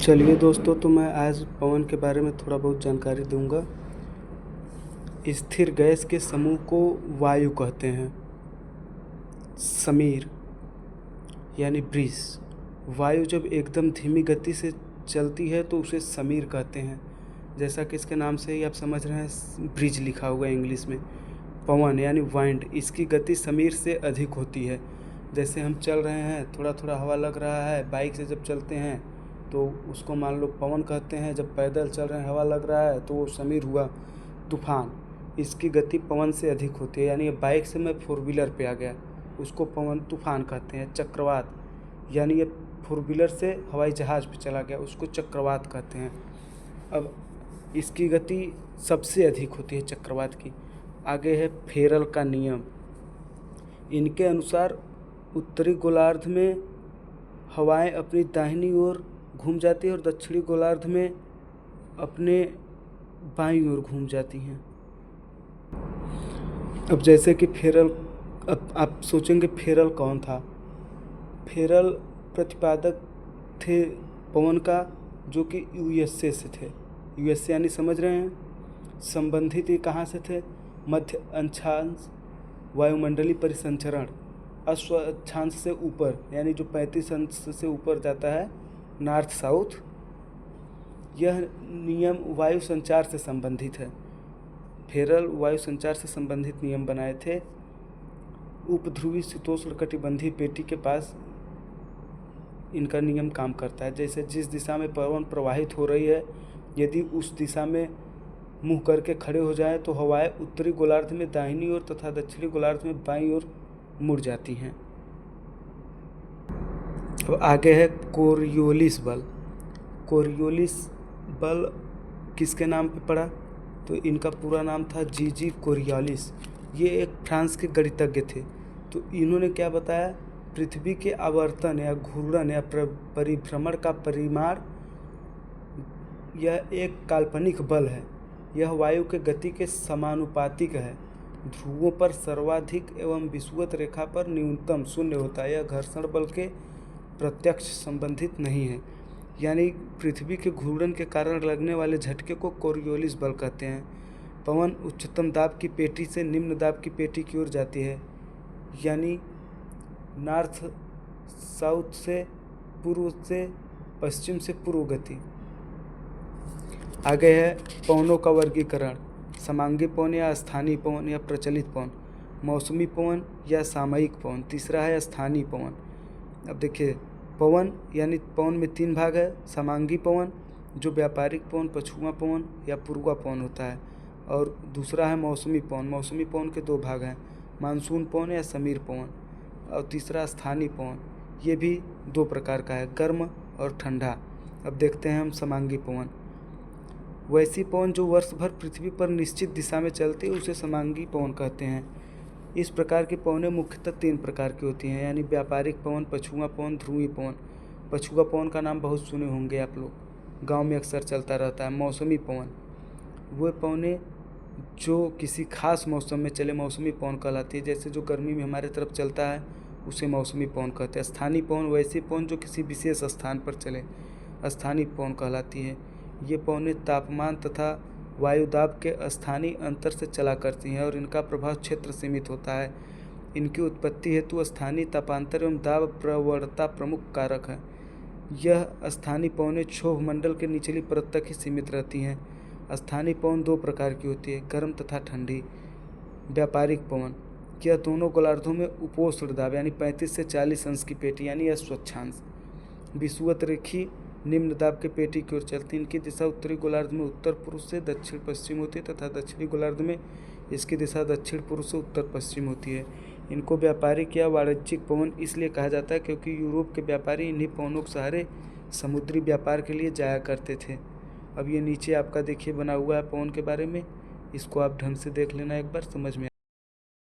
चलिए दोस्तों, तो मैं आज पवन के बारे में थोड़ा बहुत जानकारी दूंगा। स्थिर गैस के समूह को वायु कहते हैं। समीर यानी ब्रीज। वायु जब एकदम धीमी गति से चलती है तो उसे समीर कहते हैं। जैसा कि इसके नाम से ही आप समझ रहे हैं, ब्रिज लिखा हुआ है इंग्लिश में। पवन यानी वाइंड, इसकी गति समीर से अधिक होती है। जैसे हम चल रहे हैं, थोड़ा थोड़ा हवा लग रहा है, बाइक से जब चलते हैं तो उसको मान लो पवन कहते हैं। जब पैदल चल रहे हैं, हवा लग रहा है, तो वो समीर हुआ। तूफान, इसकी गति पवन से अधिक होती है। यानी बाइक से मैं फोर व्हीलर पे आ गया, उसको पवन तूफान कहते हैं। चक्रवात, यानी ये फोर व्हीलर से हवाई जहाज़ पे चला गया, उसको चक्रवात कहते हैं। अब इसकी गति सबसे अधिक होती है चक्रवात की। आगे है फेरल का नियम। इनके अनुसार उत्तरी गोलार्ध में हवाएं अपनी दाहिनी ओर घूम जाती है और दक्षिणी गोलार्ध में अपने बाईं ओर घूम जाती हैं। अब जैसे कि फेरल, अब आप सोचेंगे फेरल कौन था। फेरल प्रतिपादक थे पवन का, जो कि यूएसए से थे। यूएसए यानी समझ रहे हैं। संबंधित ये कहाँ से थे? मध्य अक्षांश वायुमंडलीय परिसंचरण, अश्व अक्षांश से ऊपर, यानी जो 35 अंश से ऊपर जाता है, नॉर्थ साउथ। यह नियम वायु संचार से संबंधित है। फेरल वायु संचार से संबंधित नियम बनाए थे। उपध्रुवी शीतोष्णकटिबंधीय पेटी के पास इनका नियम काम करता है। जैसे जिस दिशा में पवन प्रवाहित हो रही है, यदि उस दिशा में मुंह करके खड़े हो जाए तो हवाएं उत्तरी गोलार्ध में दाहिनी ओर तथा दक्षिणी गोलार्ध में बाईं ओर मुड़ जाती हैं। अब आगे है कोरियोलिस बल। कोरियोलिस बल किसके नाम पे पड़ा? तो इनका पूरा नाम था जीजी कोरियोलिस। ये एक फ्रांस के गणितज्ञ थे। तो इन्होंने क्या बताया? पृथ्वी के आवर्तन या घूर्णन या परिभ्रमण का परिमाण, यह एक काल्पनिक बल है। यह वायु के गति के समानुपातिक है। ध्रुवों पर सर्वाधिक एवं विषुवत रेखा पर न्यूनतम शून्य होता है। यह घर्षण बल के प्रत्यक्ष संबंधित नहीं है। यानी पृथ्वी के घूर्णन के कारण लगने वाले झटके को कोरियोलिस बल कहते हैं। पवन उच्चतम दाब की पेटी से निम्न दाब की पेटी की ओर जाती है, यानी नॉर्थ साउथ से, पूर्व से पश्चिम से पूर्व गति। आगे है पवनों का वर्गीकरण। समांगी पवन या स्थानीय पवन या प्रचलित पवन, मौसमी पवन या सामयिक पवन। तीसरा है स्थानीय पवन। अब देखिए, पवन यानी पवन में 3 भाग है। समांगी पवन, जो व्यापारिक पवन, पछुआ पवन या पूर्वा पवन होता है, और दूसरा है मौसमी पवन। मौसमी पवन के 2 भाग हैं, मानसून पवन या समीर पवन। और तीसरा स्थानीय पवन, ये भी 2 प्रकार का है, गर्म और ठंडा। अब देखते हैं हम समांगी पवन। वैसी पवन जो वर्ष भर पृथ्वी पर निश्चित दिशा में चलती है, उसे समांगी पवन कहते हैं। इस प्रकार की पवनें मुख्यतः 3 प्रकार की होती हैं, यानी व्यापारिक पवन, पछुआ पवन, ध्रुवीय पवन। पछुआ पवन का नाम बहुत सुने होंगे आप लोग, गांव में अक्सर चलता रहता है। मौसमी पवन, वो पवनें जो किसी खास मौसम में चले, मौसमी पवन कहलाती है। जैसे जो गर्मी में हमारे तरफ चलता है, उसे मौसमी पवन कहते हैं। स्थानीय पवन, वैसी पवन जो किसी विशेष स्थान पर चले, स्थानीय पवन कहलाती है। ये पवनें तापमान तथा वायुदाब के स्थानीय अंतर से चला करती हैं और इनका प्रभाव क्षेत्र सीमित होता है। इनकी उत्पत्ति हेतु स्थानीय तापांतर एवं दाब प्रवणता प्रमुख कारक है। यह स्थानीय पवनें क्षोभ मंडल के निचली परत तक ही सीमित रहती हैं। स्थानीय पवन 2 प्रकार की होती है, गर्म तथा ठंडी। व्यापारिक पवन, यह दोनों गोलार्धों में उपोष्ण दाब यानी 35 से 40 अंश की पेटी यानी अश्वक्षांश, विषुवत रेखी निम्न दाब के पेटी की ओर चलती। इनकी दिशा उत्तरी गोलार्ध में उत्तर पूर्व से दक्षिण पश्चिम होती है तथा दक्षिणी गोलार्ध में इसकी दिशा दक्षिण पूर्व से उत्तर पश्चिम होती है। इनको व्यापारिक या वाणिज्यिक पवन इसलिए कहा जाता है क्योंकि यूरोप के व्यापारी इन्हीं पवनों के सहारे समुद्री व्यापार के लिए जाया करते थे। अब ये नीचे आपका देखिए बना हुआ है पवन के बारे में, इसको आप ढंग से देख लेना, एक बार समझ में